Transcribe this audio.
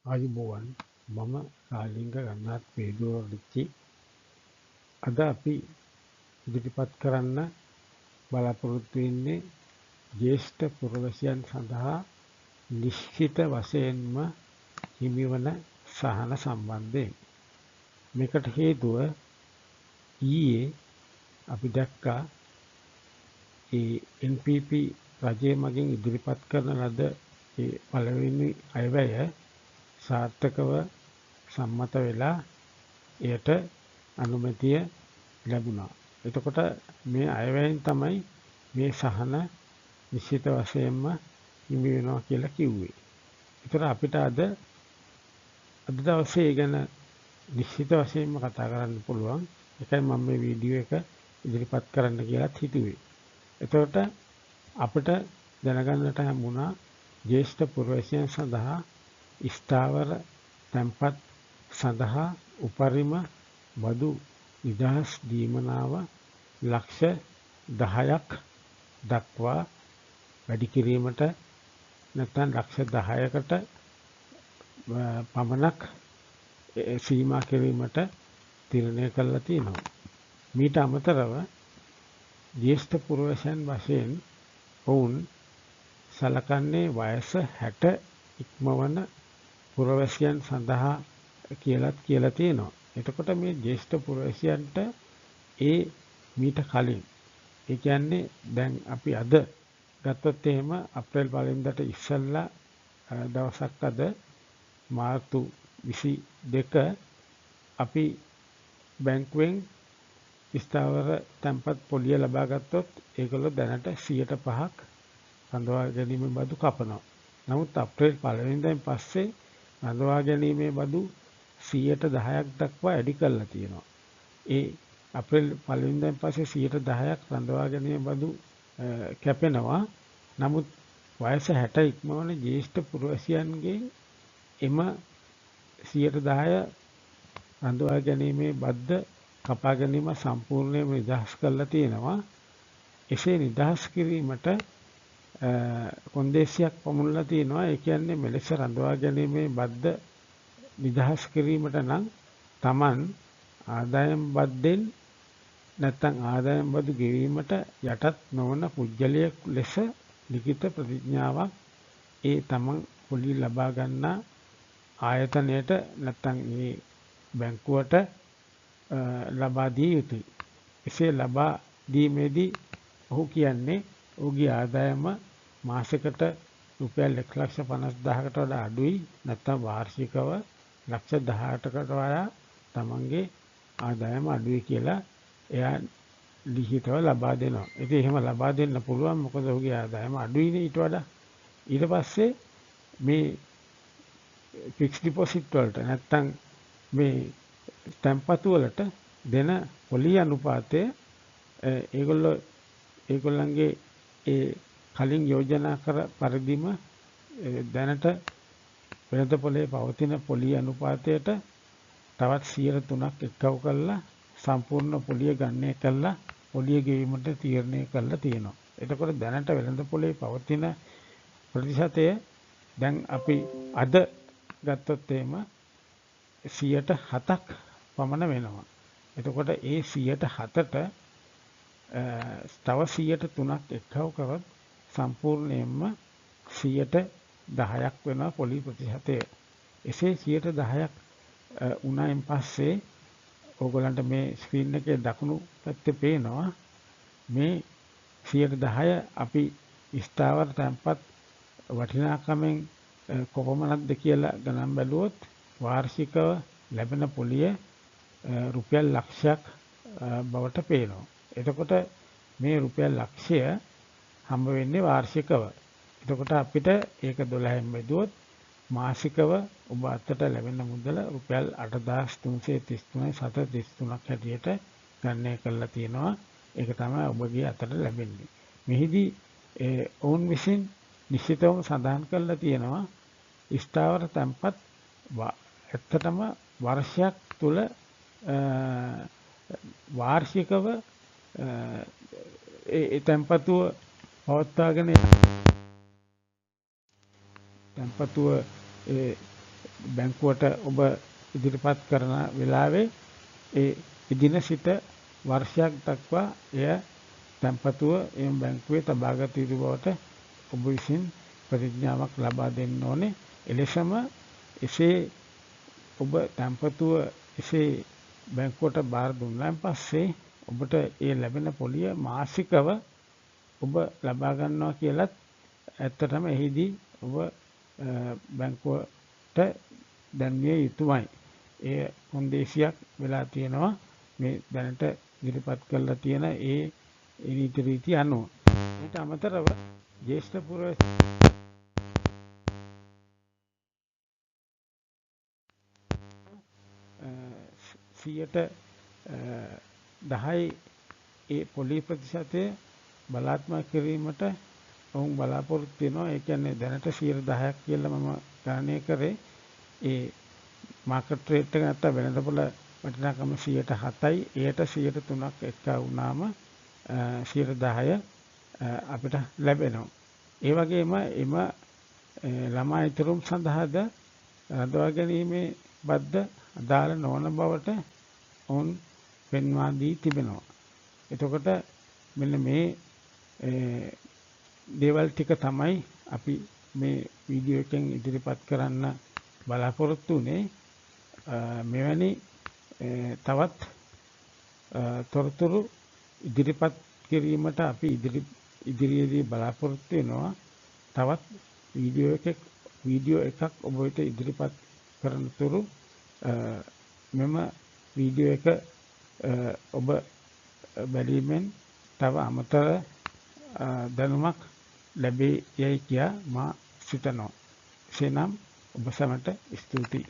ආයුබෝවන් මම කාලිංග ගන්නාත් පේදුවරිච්චි අද අපි ඉදිරිපත් කරන්න බලාපොරොත්තු වෙන්නේ ජ්‍යෙෂ්ඨ පුරවැසියන් සඳහා නිශ්චිත වශයෙන්ම හිමිවන සහන සම්බන්ධයෙන්. මේකට හේතුව ඊයේ අපි දැක්කා ඒ NPP රජය මගින් ඉදිරිපත් කරන ලද ඒ පළවෙනි අයවැය සාර්ථකව සම්මත වෙලා එයට අනුමැතිය ලැබුණා. එතකොට මේ අයවැයෙන් තමයි මේ සහන නිශ්චිත වශයෙන්ම හිමි වෙනවා කියලා කිව්වේ. ඒතර අපිට අද දවසේ ගැන නිශ්චිත වශයෙන්ම කතා කරන්න පුළුවන්. ඒකයි මම මේ වීඩියෝ එක ඉදිරිපත් කරන්න කියලාත් හිතුවේ. එතකොට අපිට දැනගන්නට හම්බුණා ජ්‍යෙෂ්ඨ පුරවැසියන් සඳහා ස්ථාවර තැන්පත් සඳහා උපරිම බදු නිදහස් දීමනාව ලක්ෂ 10ක් දක්වා වැඩි කිරීමට නැත්නම් ලක්ෂ 10කට පමණක් සීමා කිරීමට තීරණය කළා තියෙනවා. මීට අමතරව ජ්‍යෙෂ්ඨ පුරවැසියන් වශයෙන් ඔවුන් සලකන්නේ වයස 60 ඉක්මවන පුරවැසියන් සඳහා කියලා තියෙනවා. එතකොට මේ ජ්‍යෙෂ්ඨ පුරවැසියන්ට මීට කලින් ඒ කියන්නේ දැන් අපි අද ගත්තොත් එහෙම අප්‍රේල් 1 වෙනිදාට ඉස්සෙල්ලා දවසක් අද මාර්තු 22 අපි බැංකුවෙන් ස්ථාවර තැන්පත් පොලිය ලබා ගත්තොත් ඒගොල්ලෝ දැනට 105ක් රඳවා ගැනීමේ බදු කපනවා. නමුත් අප්‍රේල් 1 වෙනිදාන් පස්සේ රඳවා ගැනීමේ බදු 10% දක්වා වැඩි කරලා තියෙනවා. ඒ අප්‍රේල් 1 වෙනිදාන් පස්සේ 10% රඳවා ගැනීමේ බදු කැපෙනවා. නමුත් වයස 60 ඉක්මවන ජ්‍යෙෂ්ඨ පුරවැසියන්ගේ එම 10% රඳවා ගැනීමේ බද්ද කපා ගැනීම සම්පූර්ණයෙන්ම නිදහස් කරලා තියෙනවා. එසේ නිදහස් කිරීමට කොන්දේසියක් පමුණලා තියෙනවා. ඒ කියන්නේ මෙලෙස රඳවා ගැනීමේ බද්ද නිදහස් කිරීමට නම් Taman ආදායම් බද්දෙන් නැත්නම් ආදායම් බදු ගෙවීමට යටත් නොවන පුජ්‍යලයක් ලෙස ලිඛිත ප්‍රතිඥාවක් ඒ Taman පොලි ලබා ගන්නා ආයතනයට නැත්නම් මේ බැංකුවට ලබා දිය යුතුයි. එසේ ලබා දීමේදී ඔහු කියන්නේ ඔහුගේ ආදායම මාසෙකට රුපියල් 1,50,000කට වඩා අඩුයි නැත්නම් වාර්ෂිකව ලක්ෂ 18කට වඩා තමන්ගේ ආදායම අඩුයි කියලා එයා ලිඛිතව ලබා දෙනවා. ඉතින් එහෙම ලබා දෙන්න පුළුවන් මොකද ඔහුගේ ආදායම අඩුයිනේ ඊට වඩා. ඊට පස්සේ මේ ෆික්ස් ඩිපොසිට් වලට නැත්නම් මේ තැන්පතු වලට දෙන පොලි අනුපාතය ඒගොල්ලන්ගේ ඒ කලින් යෝජනා කර පරිදිම දැනට වෙළඳ පොලේ පවතින පොලි අනුපාතයට තවත් 3%ක් එක්කව කරලා සම්පූර්ණ පොලිය ගණනය කරලා පොලිය ගෙවීමට තීරණය කරලා තියෙනවා. එතකොට දැනට වෙළඳ පොලේ පවතින ප්‍රතිශතය දැන් අපි අද ගත්තොත් එහෙම 7%ක් පමණ වෙනවා. එතකොට ඒ 7%ට තව 3%ක් එක්කව කරොත් සම්පූර්ණයෙන්ම 10%ක් වෙනවා පොලි ප්‍රතිශතය. එසේ 10%ක් උනායින් පස්සේ ඕගොල්ලන්ට මේ ස්ක්‍රීන් එකේ දකුණු පැත්තේ පේනවා මේ 10% අපි ස්ථාවර තැන්පත් වටිනාකමෙන් කොපමණක්ද කියලා ගණන් බැලුවොත් වාර්ෂිකව ලැබෙන පොලිය රුපියල් ලක්ෂයක් බවට පේනවා. එතකොට මේ රුපියල් ලක්ෂය හම්බ වෙන්නේ වාර්ෂිකව. එතකොට අපිට ඒක 12න් බෙදුවොත් මාසිකව ඔබ අතට ලැබෙන මුදල රුපියල් 8,333.733ක් හැටියට ගණනය කරලා තියෙනවා. ඒක තමයි ඔබගේ අතට ලැබෙන්නේ. මෙහිදී ඔවුන් විසින් නිශ්චිතවම සඳහන් කරලා තියෙනවා ස්ථාවර තැන්පත් ඇත්තටම වර්ෂයක් තුල වාර්ෂිකව ඒ තැන්පතුව පවත්වාගෙන තැන්පතුව බැංකුවට ඔබ ඉදිරිපත් කරන වෙලාවේ ඒ එදින සිට වර්ෂයක් දක්වා එය තැන්පතුව එම බැංකුවේ තබාගත යුතු බවට ඔබ විසින් ප්‍රතිඥාවක් ලබා දෙන්න ඕනේ. එලෙසම එසේ ඔබ තැන්පතුව එසේ බැංකුවට බාර දුන්නාන් පස්සේ ඔබට ඒ ලැබෙන පොලිය මාසිකව ඔබ ලබා ගන්නවා කියලත් ඇත්තටම එහිදී ඔබ බැංකුවට දැන්විය යුතුමයි. ඒ කොන්දේසියක් වෙලා තියෙනවා මේ දැනට ඉදිරිපත් කරලා තියෙන ඒ නීති රීති අනුව. ඊට අමතරව ජ්‍යෙෂ්ඨ පුරවැසි 10% ඒ පොලි ප්‍රතිශතය බලාත්මක කිරීමට ඔවුන් බලාපොරොත්තු වෙනවා. ඒ කියන්නේ දැනට 10% කියලා මම ගණනය කරේ. ඒ මාකට් රේට් එක නැත්නම් වෙළඳපොළ වටිනාකම 7%යි. එයට 3%ක් එක්ක වුණාම 10% අපිට ලැබෙනවා. ඒ වගේම එම ළමා ඉතුරුම් සඳහාද රඳවා ගැනීමේ බද්ද අදාළ නොවන බවට ඔවුන් පෙන්වා දී තිබෙනවා. එතකොට මෙන්න මේ දේවල් ටික තමයි අපි මේ වීඩියෝ එකෙන් ඉදිරිපත් කරන්න බලාපොරොත්තු වෙන්නේ. මෙවැනි තවත් තොරතුරු ඉදිරිපත් කිරීමට අපි ඉදිරියේදී බලාපොරොත්තු වෙනවා. තවත් වීඩියෝ එකක් ඔබ වෙත ඉදිරිපත් කරන තුරු මෙම වීඩියෝ එක ඔබ බැලීමෙන් තව අමතර දැනුමක් ලැබේ යයි කියා මා සිතනවා. එසේනම් ඔබ සැමට ස්තුතියි.